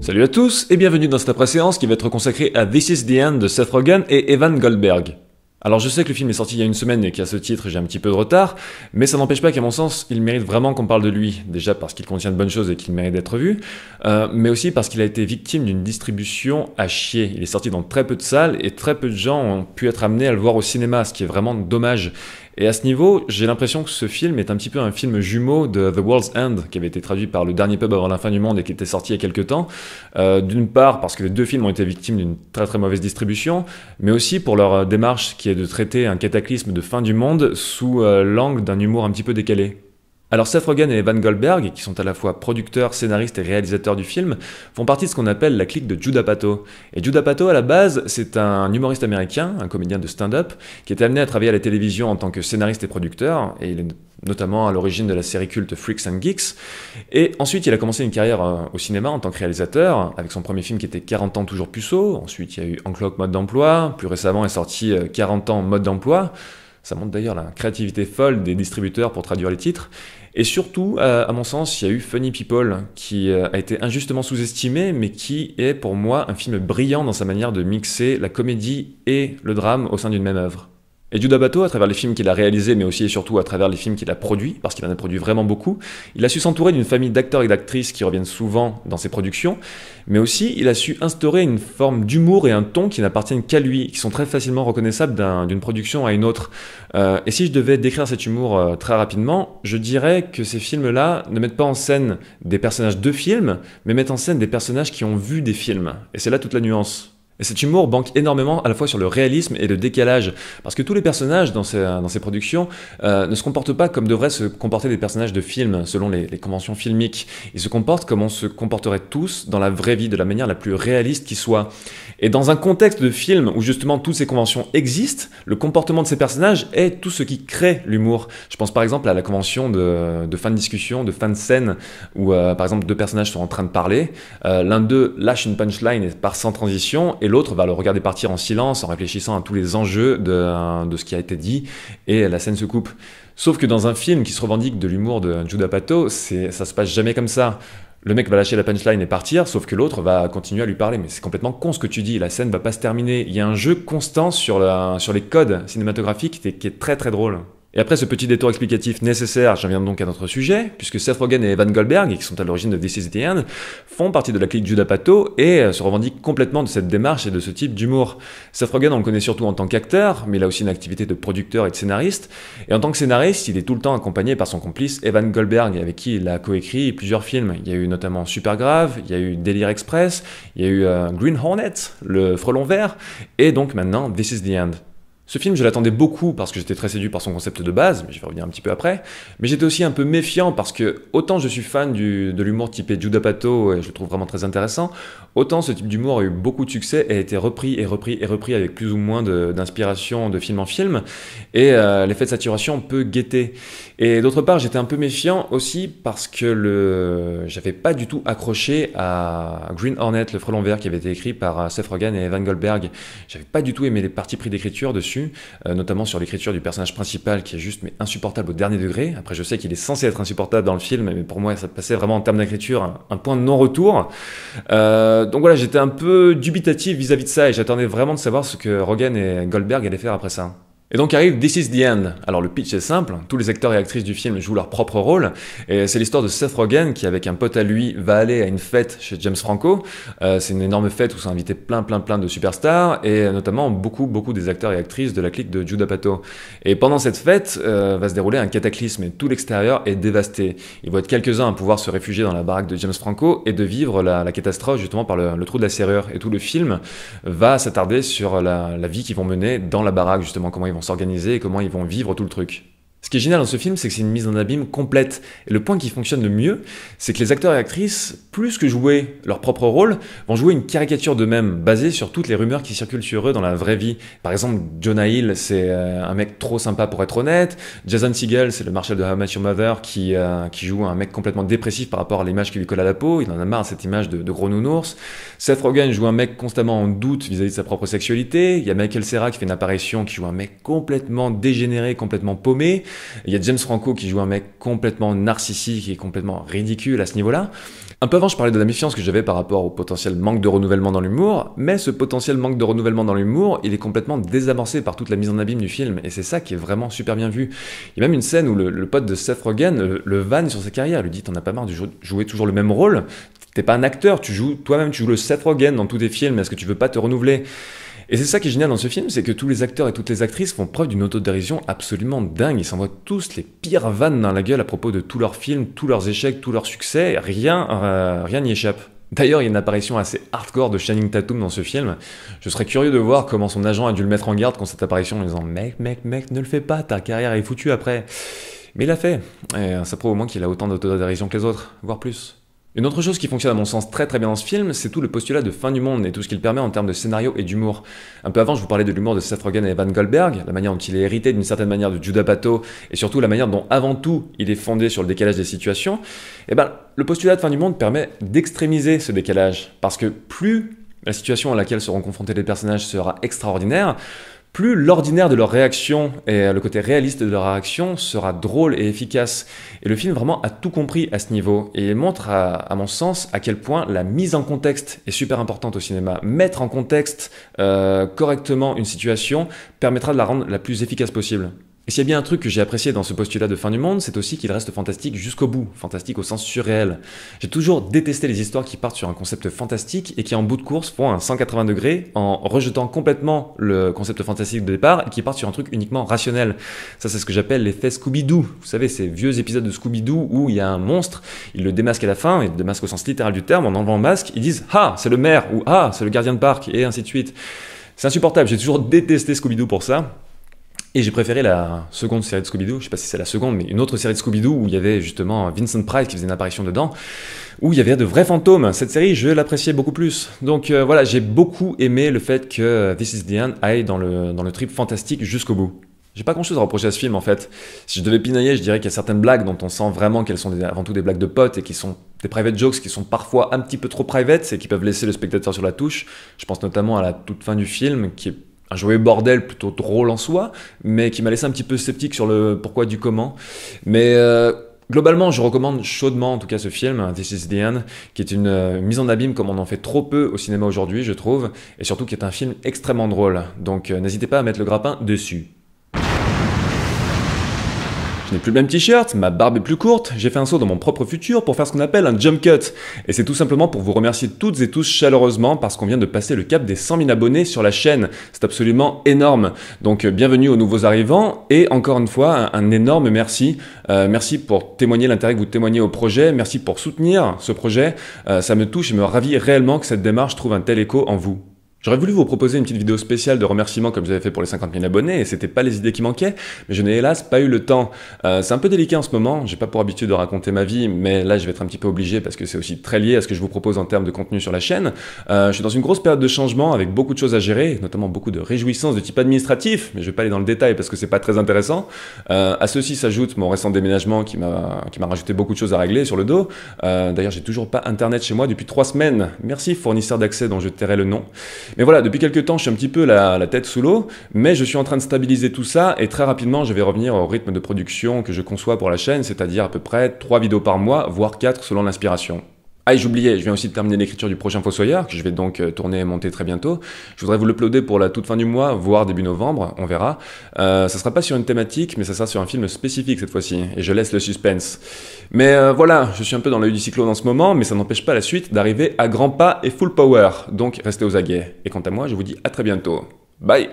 Salut à tous et bienvenue dans cette après-séance qui va être consacrée à This Is the End de Seth Rogen et Evan Goldberg. Alors je sais que le film est sorti il y a une semaine et qu'à ce titre j'ai un petit peu de retard, mais ça n'empêche pas qu'à mon sens il mérite vraiment qu'on parle de lui, déjà parce qu'il contient de bonnes choses et qu'il mérite d'être vu, mais aussi parce qu'il a été victime d'une distribution à chier. Il est sorti dans très peu de salles et très peu de gens ont pu être amenés à le voir au cinéma, ce qui est vraiment dommage. Et à ce niveau, j'ai l'impression que ce film est un petit peu un film jumeau de The World's End, qui avait été traduit par Le Dernier Pub avant la fin du monde et qui était sorti il y a quelques temps. D'une part, parce que les deux films ont été victimes d'une très très mauvaise distribution, mais aussi pour leur démarche qui est de traiter un cataclysme de fin du monde sous l'angle d'un humour un petit peu décalé. Alors Seth Rogen et Evan Goldberg, qui sont à la fois producteurs, scénaristes et réalisateurs du film, font partie de ce qu'on appelle la clique de Judd Apatow. Et Judd Apatow, à la base, c'est un humoriste américain, un comédien de stand-up, qui est amené à travailler à la télévision en tant que scénariste et producteur, et il est notamment à l'origine de la série culte Freaks and Geeks. Et ensuite, il a commencé une carrière au cinéma en tant que réalisateur, avec son premier film qui était 40 ans toujours puceau. Ensuite, il y a eu Encloque mode d'emploi. Plus récemment est sorti 40 ans mode d'emploi. Ça montre d'ailleurs la créativité folle des distributeurs pour traduire les titres. Et surtout, à mon sens, il y a eu Funny People, qui a été injustement sous-estimé, mais qui est pour moi un film brillant dans sa manière de mixer la comédie et le drame au sein d'une même œuvre. Et Judd Apatow, à travers les films qu'il a réalisés, mais aussi et surtout à travers les films qu'il a produits, parce qu'il en a produit vraiment beaucoup, il a su s'entourer d'une famille d'acteurs et d'actrices qui reviennent souvent dans ses productions, mais aussi il a su instaurer une forme d'humour et un ton qui n'appartiennent qu'à lui, qui sont très facilement reconnaissables d'une production à une autre. Et si je devais décrire cet humour très rapidement, je dirais que ces films-là ne mettent pas en scène des personnages de films, mais mettent en scène des personnages qui ont vu des films. Et c'est là toute la nuance. Et cet humour banque énormément à la fois sur le réalisme et le décalage, parce que tous les personnages dans ces productions ne se comportent pas comme devraient se comporter des personnages de films, selon les conventions filmiques. Ils se comportent comme on se comporterait tous dans la vraie vie, de la manière la plus réaliste qui soit. Et dans un contexte de film où justement toutes ces conventions existent, le comportement de ces personnages est tout ce qui crée l'humour. Je pense par exemple à la convention de fin de discussion, de fin de scène, où par exemple deux personnages sont en train de parler, l'un d'eux lâche une punchline et part sans transition, et l'autre va le regarder partir en silence en réfléchissant à tous les enjeux de ce qui a été dit, et la scène se coupe. Sauf que dans un film qui se revendique de l'humour de Judd Apatow, ça se passe jamais comme ça. Le mec va lâcher la punchline et partir, sauf que l'autre va continuer à lui parler. Mais c'est complètement con ce que tu dis, la scène va pas se terminer. Il y a un jeu constant sur les codes cinématographiques qui est très très drôle. Et après ce petit détour explicatif nécessaire, j'en viens donc à notre sujet, puisque Seth Rogen et Evan Goldberg, qui sont à l'origine de This Is the End, font partie de la clique Judd Apatow et se revendiquent complètement de cette démarche et de ce type d'humour. Seth Rogen, on le connaît surtout en tant qu'acteur, mais il a aussi une activité de producteur et de scénariste. Et en tant que scénariste, il est tout le temps accompagné par son complice Evan Goldberg, avec qui il a coécrit plusieurs films. Il y a eu notamment Supergrave, il y a eu Délire Express, il y a eu Green Hornet, le frelon vert, et donc maintenant This Is the End. Ce film, je l'attendais beaucoup parce que j'étais très séduit par son concept de base, mais je vais revenir un petit peu après. Mais j'étais aussi un peu méfiant parce que, autant je suis fan de l'humour typé Judd Apatow et je le trouve vraiment très intéressant, autant ce type d'humour a eu beaucoup de succès et a été repris et repris et repris avec plus ou moins d'inspiration de film en film. Et l'effet de saturation peut guetter. Et d'autre part, j'étais un peu méfiant aussi parce que j'avais pas du tout accroché à Green Hornet, le frelon vert qui avait été écrit par Seth Rogen et Evan Goldberg. J'avais pas du tout aimé les parties pris d'écriture dessus. Notamment sur l'écriture du personnage principal qui est juste mais insupportable au dernier degré. Après je sais qu'il est censé être insupportable dans le film, mais pour moi ça passait vraiment en termes d'écriture un point de non-retour. Donc voilà, j'étais un peu dubitatif vis-à-vis de ça et j'attendais vraiment de savoir ce que Rogen et Goldberg allaient faire après ça. Et donc arrive This Is the End. Alors le pitch est simple, tous les acteurs et actrices du film jouent leur propre rôle, et c'est l'histoire de Seth Rogen qui, avec un pote à lui, va aller à une fête chez James Franco. C'est une énorme fête où sont invités plein de superstars, et notamment beaucoup des acteurs et actrices de la clique de Judd Apatow. Et pendant cette fête va se dérouler un cataclysme, et tout l'extérieur est dévasté. Il va être quelques-uns à pouvoir se réfugier dans la baraque de James Franco, et de vivre la catastrophe justement par le trou de la serrure. Et tout le film va s'attarder sur la vie qu'ils vont mener dans la baraque, justement, comment ils vont s'organiser et comment ils vont vivre tout le truc. Ce qui est génial dans ce film, c'est que c'est une mise en abîme complète. Et le point qui fonctionne le mieux, c'est que les acteurs et actrices, plus que jouer leur propre rôle, vont jouer une caricature d'eux-mêmes, basée sur toutes les rumeurs qui circulent sur eux dans la vraie vie. Par exemple, Jonah Hill, c'est un mec trop sympa pour être honnête. Jason Segel, c'est le Marshall de How I Met Your Mother, qui joue un mec complètement dépressif par rapport à l'image qui lui colle à la peau. Il en a marre de cette image de gros nounours. Seth Rogen joue un mec constamment en doute vis-à-vis de sa propre sexualité. Il y a Michael Cera qui fait une apparition, qui joue un mec complètement dégénéré, complètement paumé. Il y a James Franco qui joue un mec complètement narcissique et complètement ridicule à ce niveau-là. Un peu avant, je parlais de la méfiance que j'avais par rapport au potentiel manque de renouvellement dans l'humour, mais ce potentiel manque de renouvellement dans l'humour, il est complètement désamorcé par toute la mise en abîme du film, et c'est ça qui est vraiment super bien vu. Il y a même une scène où le pote de Seth Rogen le vanne sur sa carrière, il lui dit « T'en as pas marre de jouer toujours le même rôle ? T'es pas un acteur, tu joues toi-même, tu joues le Seth Rogen dans tous tes films, est-ce que tu veux pas te renouveler ?» Et c'est ça qui est génial dans ce film, c'est que tous les acteurs et toutes les actrices font preuve d'une autodérision absolument dingue. Ils s'envoient tous les pires vannes dans la gueule à propos de tous leurs films, tous leurs échecs, tous leurs succès. Rien n'y échappe. D'ailleurs, il y a une apparition assez hardcore de Channing Tatum dans ce film. Je serais curieux de voir comment son agent a dû le mettre en garde contre cette apparition en lui disant « Mec, ne le fais pas, ta carrière est foutue après. » Mais il l'a fait. Et ça prouve au moins qu'il a autant d'autodérision que les autres, voire plus. Une autre chose qui fonctionne à mon sens très bien dans ce film, c'est tout le postulat de fin du monde et tout ce qu'il permet en termes de scénario et d'humour. Un peu avant, je vous parlais de l'humour de Seth Rogen et Evan Goldberg, la manière dont il est hérité d'une certaine manière de Judd Apatow, et surtout la manière dont, avant tout, il est fondé sur le décalage des situations. Et ben, le postulat de fin du monde permet d'extrémiser ce décalage, parce que plus la situation à laquelle seront confrontés les personnages sera extraordinaire, plus l'ordinaire de leur réaction et le côté réaliste de leur réaction sera drôle et efficace. Et le film vraiment a tout compris à ce niveau. Et il montre, à mon sens, à quel point la mise en contexte est super importante au cinéma. Mettre en contexte correctement une situation permettra de la rendre la plus efficace possible. Et s'il y a bien un truc que j'ai apprécié dans ce postulat de fin du monde, c'est aussi qu'il reste fantastique jusqu'au bout, fantastique au sens surréel. J'ai toujours détesté les histoires qui partent sur un concept fantastique et qui en bout de course font un 180 degrés en rejetant complètement le concept fantastique de départ et qui partent sur un truc uniquement rationnel. Ça, c'est ce que j'appelle l'effet Scooby-Doo. Vous savez, ces vieux épisodes de Scooby-Doo où il y a un monstre, ils le démasquent à la fin, et le démasquent au sens littéral du terme, en enlevant le masque, ils disent « Ah, c'est le maire » ou « Ah, c'est le gardien de parc » et ainsi de suite. C'est insupportable, j'ai toujours détesté Scooby-Doo pour ça. Et j'ai préféré la seconde série de Scooby-Doo, je sais pas si c'est la seconde, mais une autre série de Scooby-Doo où il y avait justement Vincent Price qui faisait une apparition dedans, où il y avait de vrais fantômes. Cette série, je l'appréciais beaucoup plus. Donc voilà, j'ai beaucoup aimé le fait que This Is The End aille dans le trip fantastique jusqu'au bout. J'ai pas grand chose à reprocher à ce film en fait. Si je devais pinailler, je dirais qu'il y a certaines blagues dont on sent vraiment qu'elles sont avant tout des blagues de potes et qui sont des private jokes qui sont parfois un petit peu trop private et qui peuvent laisser le spectateur sur la touche. Je pense notamment à la toute fin du film qui est un jouet bordel plutôt drôle en soi, mais qui m'a laissé un petit peu sceptique sur le pourquoi du comment. Mais globalement, je recommande chaudement en tout cas ce film, This Is The End, qui est une mise en abîme comme on en fait trop peu au cinéma aujourd'hui, je trouve, et surtout qui est un film extrêmement drôle. Donc n'hésitez pas à mettre le grappin dessus. Je n'ai plus le même t-shirt, ma barbe est plus courte, j'ai fait un saut dans mon propre futur pour faire ce qu'on appelle un jump cut. Et c'est tout simplement pour vous remercier toutes et tous chaleureusement parce qu'on vient de passer le cap des 100 000 abonnés sur la chaîne. C'est absolument énorme. Donc bienvenue aux nouveaux arrivants et encore une fois un énorme merci. Merci pour témoigner l'intérêt que vous témoignez au projet, merci pour soutenir ce projet. Ça me touche et me ravit réellement que cette démarche trouve un tel écho en vous. J'aurais voulu vous proposer une petite vidéo spéciale de remerciements comme j'avais fait pour les 50 000 abonnés et c'était pas les idées qui manquaient, mais je n'ai hélas pas eu le temps. C'est un peu délicat en ce moment, j'ai pas pour habitude de raconter ma vie, mais là je vais être un petit peu obligé parce que c'est aussi très lié à ce que je vous propose en termes de contenu sur la chaîne. Je suis dans une grosse période de changement avec beaucoup de choses à gérer, notamment beaucoup de réjouissances de type administratif, mais je vais pas aller dans le détail parce que c'est pas très intéressant. À ceci s'ajoute mon récent déménagement qui m'a rajouté beaucoup de choses à régler sur le dos. D'ailleurs j'ai toujours pas internet chez moi depuis 3 semaines. Merci fournisseur d'accès dont je tairai le nom. Mais voilà, depuis quelques temps, je suis un petit peu la tête sous l'eau, mais je suis en train de stabiliser tout ça et très rapidement, je vais revenir au rythme de production que je conçois pour la chaîne, c'est-à-dire à peu près 3 vidéos par mois, voire 4 selon l'inspiration. Ah et j'oubliais, je viens aussi de terminer l'écriture du prochain Fossoyeur, que je vais donc tourner et monter très bientôt. Je voudrais vous l'uploader pour la toute fin du mois, voire début novembre, on verra. Ça sera pas sur une thématique, mais ça sera sur un film spécifique cette fois-ci, et je laisse le suspense. Mais voilà, je suis un peu dans l'œil du cyclone en ce moment, mais ça n'empêche pas la suite d'arriver à grands pas et full power, donc restez aux aguets. Et quant à moi, je vous dis à très bientôt. Bye!